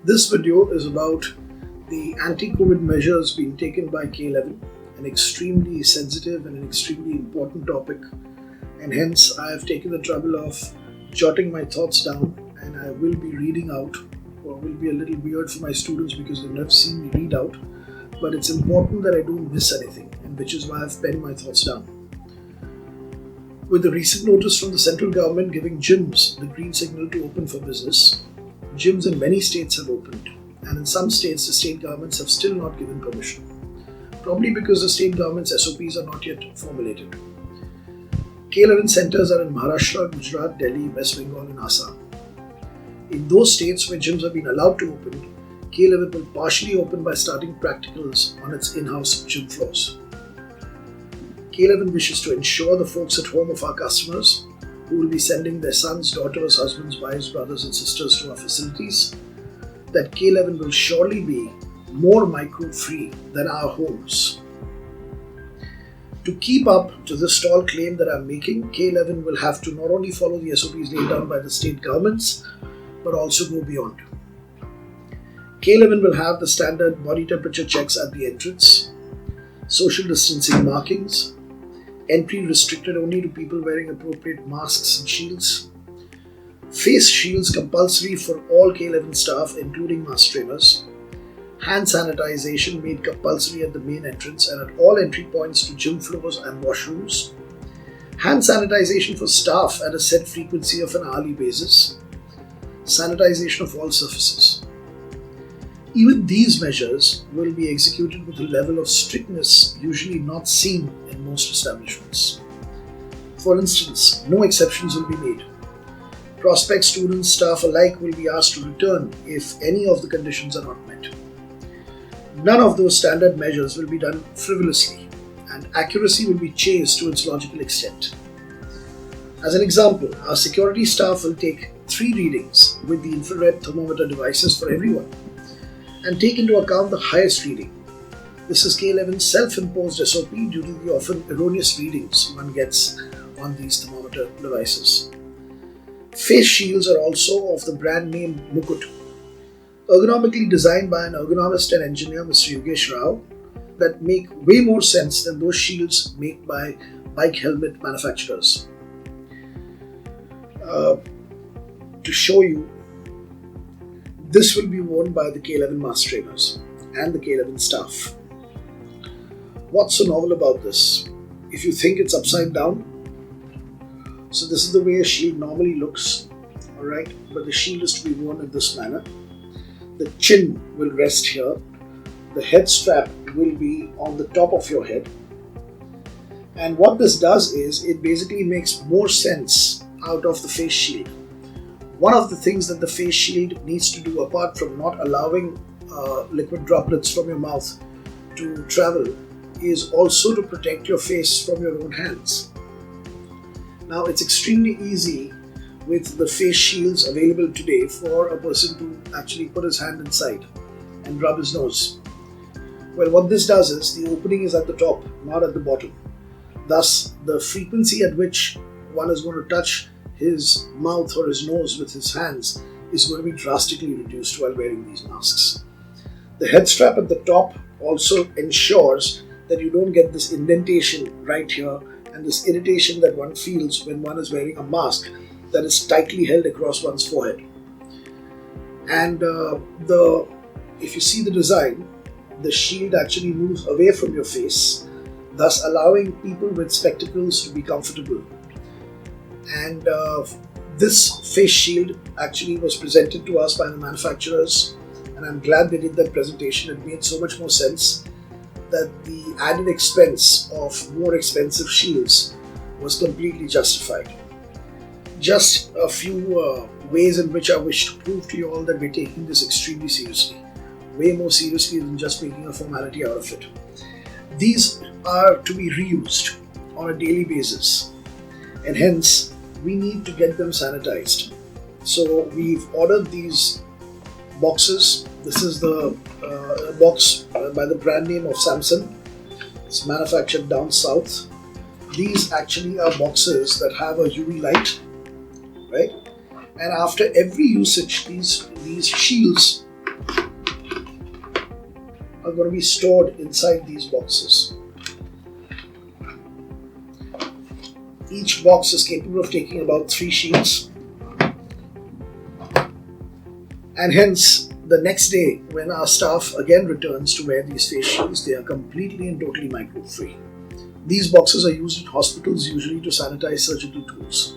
This video is about the anti-COVID measures being taken by K11, an extremely sensitive and an extremely important topic, and hence I have taken the trouble of jotting my thoughts down, and I will be reading out, or will be a little weird for my students because they've never seen me read out, but it's important that I don't miss anything, and which is why I've penned my thoughts down. With the recent notice from the central government giving gyms the green signal to open for business, gyms in many states have opened, and in some states the state governments have still not given permission, probably because the state government's SOPs are not yet formulated. K11 centers are in Maharashtra, Gujarat, Delhi, West Bengal and Assam. In those states where gyms have been allowed to open, K11 will partially open by starting practicals on its in-house gym floors. K11 wishes to ensure the folks at home of our customers who will be sending their sons, daughters, husbands, wives, brothers and sisters to our facilities that K11 will surely be more microbe-free than our homes. To keep up to this tall claim that I'm making, K11 will have to not only follow the SOPs laid down by the state governments, but also go beyond. K11 will have the standard body temperature checks at the entrance, social distancing markings, entry restricted only to people wearing appropriate masks and shields, face shields compulsory for all K11 staff including mask trainers, hand sanitization made compulsory at the main entrance and at all entry points to gym floors and washrooms, hand sanitization for staff at a set frequency of an hourly basis, sanitization of all surfaces. Even these measures will be executed with a level of strictness usually not seen in most establishments. For instance, no exceptions will be made. Prospect students, staff alike will be asked to return if any of the conditions are not met. None of those standard measures will be done frivolously, and accuracy will be chased to its logical extent. As an example, our security staff will take 3 readings with the infrared thermometer devices for everyone, and take into account the highest reading. This is K11's self-imposed SOP due to the often erroneous readings one gets on these thermometer devices. Face shields are also of the brand name Mukut, ergonomically designed by an ergonomist and engineer, Mr. Yogesh Rao, that make way more sense than those shields made by bike helmet manufacturers. To show you, this will be worn by the K11 mask trainers and the K11 staff. What's so novel about this? If you think it's upside down, so this is the way a shield normally looks, alright, but the shield is to be worn in this manner. The chin will rest here, the head strap will be on the top of your head, and what this does is it basically makes more sense out of the face shield. One of the things that the face shield needs to do, apart from not allowing liquid droplets from your mouth to travel, is also to protect your face from your own hands. Now, it's extremely easy with the face shields available today for a person to actually put his hand inside and rub his nose. Well, what this does is the opening is at the top, not at the bottom. Thus, the frequency at which one is going to touch his mouth or his nose with his hands is going to be drastically reduced while wearing these masks. The head strap at the top also ensures that you don't get this indentation right here and this irritation that one feels when one is wearing a mask that is tightly held across one's forehead. And if you see the design, the shield actually moves away from your face, thus allowing people with spectacles to be comfortable. And this face shield actually was presented to us by the manufacturers, and I'm glad they did that presentation. It made so much more sense that the added expense of more expensive shields was completely justified. Just a few ways in which I wish to prove to you all that we're taking this extremely seriously, way more seriously than just making a formality out of it. These are to be reused on a daily basis, and hence we need to get them sanitized. So we've ordered these boxes. This is the box by the brand name of Samsung. It's manufactured down south. These actually are boxes that have a UV light, right? And after every usage, these shields are going to be stored inside these boxes. Each box is capable of taking about 3 sheets, and hence the next day when our staff again returns to wear these face shields, they are completely and totally microbe free. These boxes are used in hospitals usually to sanitize surgical tools.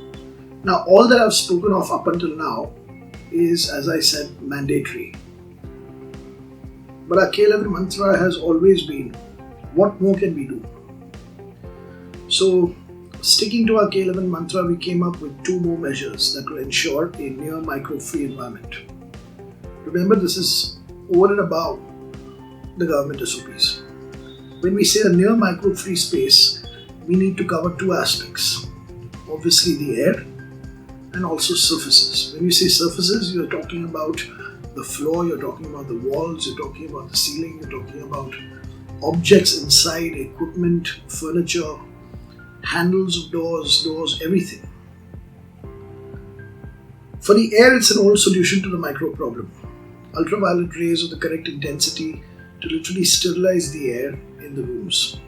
Now, all that I've spoken of up until now is, as I said, mandatory. But our K11 mantra has always been, what more can we do? So, sticking to our K11 mantra, we came up with 2 more measures that will ensure a near microbe-free environment. Remember, this is over and above the government SOPs. When we say a near microbe-free space, we need to cover 2 aspects. Obviously, the air and also surfaces. When you say surfaces, you're talking about the floor, you're talking about the walls, you're talking about the ceiling, you're talking about objects inside, equipment, furniture, handles of doors, everything. For the air, it's an old solution to the microbe problem. Ultraviolet rays of the correct intensity to literally sterilize the air in the rooms.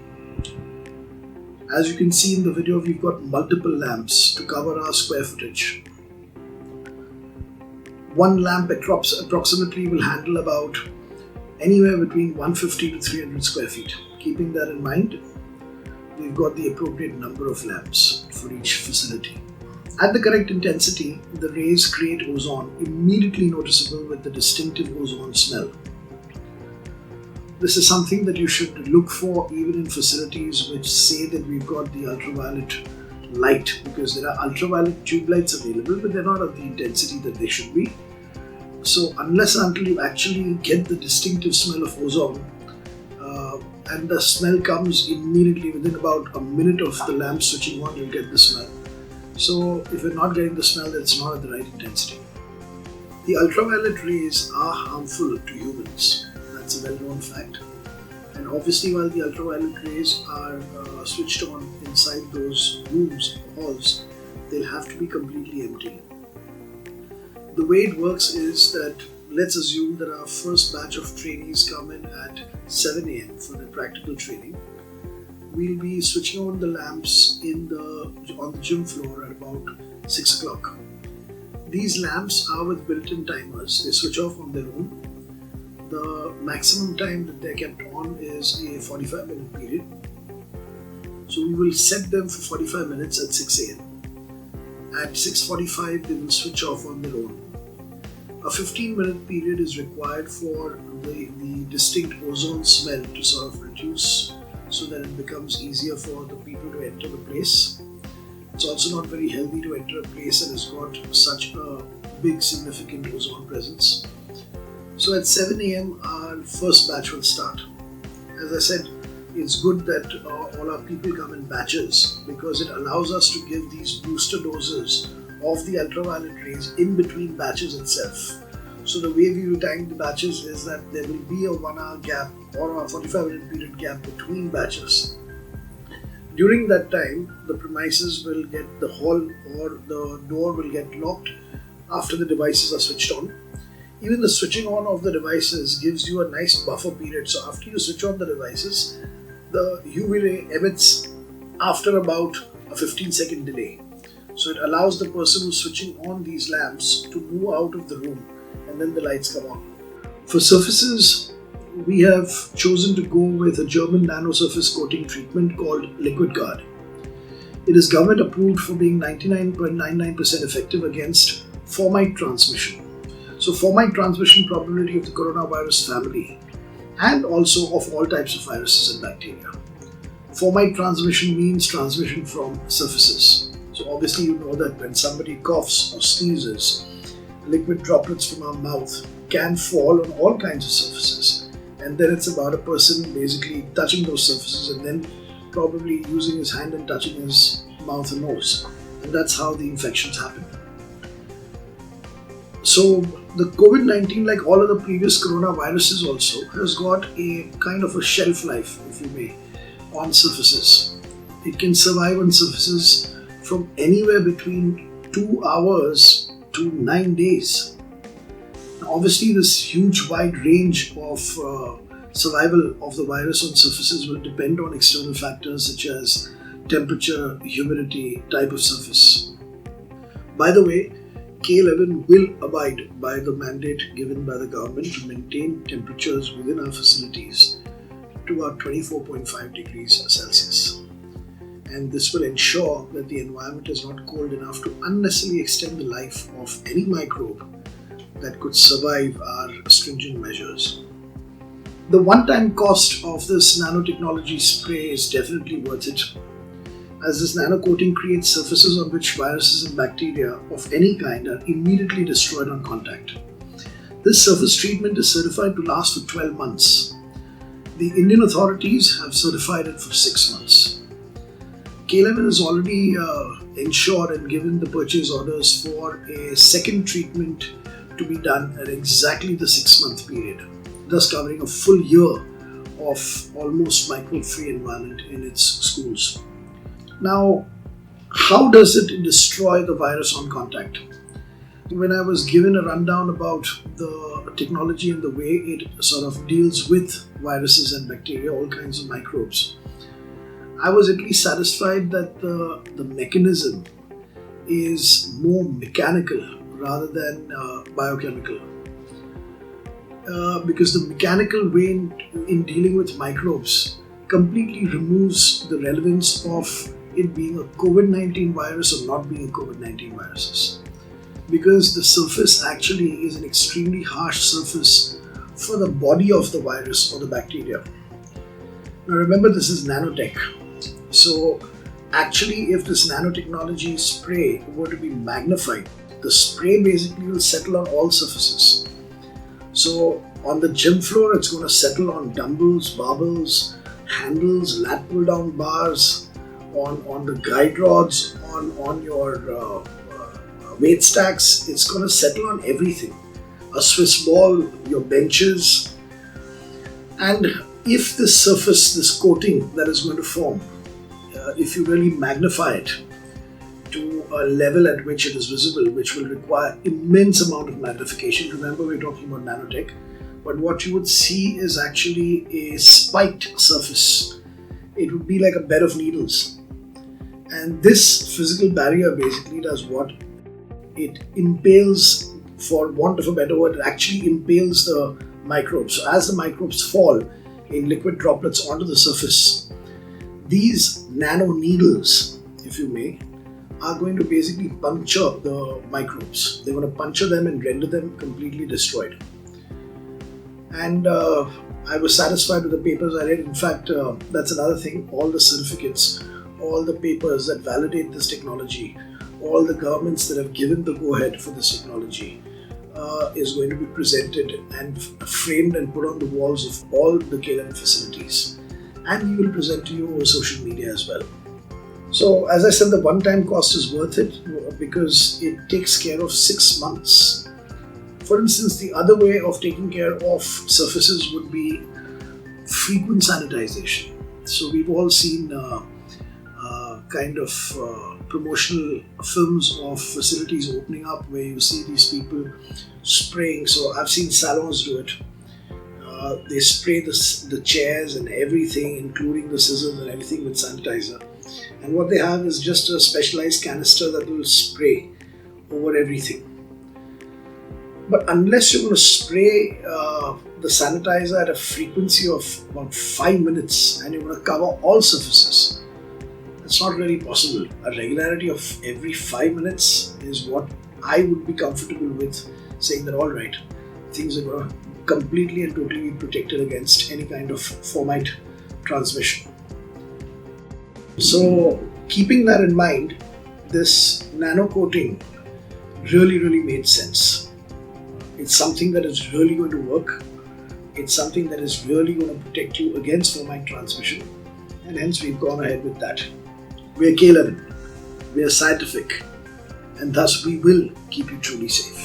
As you can see in the video, we've got multiple lamps to cover our square footage. One lamp approximately will handle about anywhere between 150 to 300 square feet. Keeping that in mind, we've got the appropriate number of lamps for each facility. At the correct intensity, the rays create ozone, immediately noticeable with the distinctive ozone smell. This is something that you should look for even in facilities which say that we've got the ultraviolet light, because there are ultraviolet tube lights available, but they're not of the intensity that they should be. So unless and until you actually get the distinctive smell of ozone, and the smell comes immediately within about a minute of the lamp switching on, you'll get the smell. So if you're not getting the smell, it's not at the right intensity. The ultraviolet rays are harmful to humans. That's a well-known fact. And obviously, while the ultraviolet rays are switched on inside those rooms, halls, they'll have to be completely empty. The way it works is that, let's assume that our first batch of trainees come in at 7 a.m. for their practical training. We'll be switching on the lamps on the gym floor at about 6 o'clock. These lamps are with built-in timers. They switch off on their own. The maximum time that they're kept on is a 45-minute period. So we will set them for 45 minutes at 6 a.m. At 6:45, they will switch off on their own. A 15-minute period is required for the distinct ozone smell to sort of reduce, so that it becomes easier for the people to enter the place. It's also not very healthy to enter a place that has got such a big significant ozone presence. So at 7 a.m. our first batch will start. As I said, it's good that all our people come in batches, because it allows us to give these booster doses of the ultraviolet rays in between batches itself. So the way we will time the batches is that there will be a 1-hour gap or a 45-minute period gap between batches. During that time, the premises will get the hall or the door will get locked after the devices are switched on. Even the switching on of the devices gives you a nice buffer period. So after you switch on the devices, the UV ray emits after about a 15-second delay. So it allows the person who's switching on these lamps to move out of the room, and then the lights come on. For surfaces, we have chosen to go with a German nano surface coating treatment called Liquid Guard. It is government approved for being 99.99% effective against formite transmission. So formite transmission probability of the coronavirus family, and also of all types of viruses and bacteria. Formite transmission means transmission from surfaces. So obviously you know that when somebody coughs or sneezes, liquid droplets from our mouth can fall on all kinds of surfaces. And then it's about a person basically touching those surfaces and then probably using his hand and touching his mouth and nose. And that's how the infections happen. So the COVID-19, like all of the previous coronaviruses also, has got a kind of a shelf life, if you may, on surfaces. It can survive on surfaces from anywhere between 2 hours to 9 days. Now, obviously, this huge wide range of survival of the virus on surfaces will depend on external factors such as temperature, humidity, type of surface. By the way, K11 will abide by the mandate given by the government to maintain temperatures within our facilities to about 24.5 degrees Celsius. And this will ensure that the environment is not cold enough to unnecessarily extend the life of any microbe that could survive our stringent measures. The one-time cost of this nanotechnology spray is definitely worth it, as this nano coating creates surfaces on which viruses and bacteria of any kind are immediately destroyed on contact. This surface treatment is certified to last for 12 months. The Indian authorities have certified it for 6 months. K11 has already ensured and given the purchase orders for a second treatment to be done at exactly the 6-month period, thus covering a full year of almost microbe-free environment in its schools. Now, how does it destroy the virus on contact? When I was given a rundown about the technology and the way it sort of deals with viruses and bacteria, all kinds of microbes, I was at least satisfied that the mechanism is more mechanical rather than biochemical. Because the mechanical way in dealing with microbes completely removes the relevance of it being a COVID-19 virus or not being a COVID-19 virus. Because the surface actually is an extremely harsh surface for the body of the virus or the bacteria. Now remember, this is nanotech. So actually, if this nanotechnology spray were to be magnified, the spray basically will settle on all surfaces. So on the gym floor, it's going to settle on dumbbells, barbells, handles, lat pull down bars, on the guide rods, on your weight stacks. It's going to settle on everything. A Swiss ball, your benches. And if this surface, this coating that is going to form, if you really magnify it to a level at which it is visible, which will require immense amount of magnification. Remember, we're talking about nanotech, but what you would see is actually a spiked surface. It would be like a bed of needles. And this physical barrier basically does what? It impales, for want of a better word, it actually impales the microbes. So as the microbes fall in liquid droplets onto the surface, these nano needles, if you may, are going to basically puncture the microbes. They're going to puncture them and render them completely destroyed. And I was satisfied with the papers I read. In fact, that's another thing. All the certificates, all the papers that validate this technology, all the governments that have given the go-ahead for this technology is going to be presented and framed and put on the walls of all the K11 facilities. And we will present to you over social media as well. So as I said, the one-time cost is worth it because it takes care of 6 months. For instance, the other way of taking care of surfaces would be frequent sanitization. So we've all seen promotional films of facilities opening up where you see these people spraying. So I've seen salons do it. They spray the chairs and everything, including the scissors and everything, with sanitizer. And what they have is just a specialized canister that will spray over everything. But unless you're going to spray the sanitizer at a frequency of about 5 minutes and you're going to cover all surfaces, it's not really possible. A regularity of every 5 minutes is what I would be comfortable with saying that, all right, things are going to completely and totally be protected against any kind of fomite transmission. So keeping that in mind, this nano coating really made sense. It's something that is really going to work. It's something that is really going to protect you against fomite transmission, and hence we've gone ahead with that. We're K11, we're scientific, and thus we will keep you truly safe.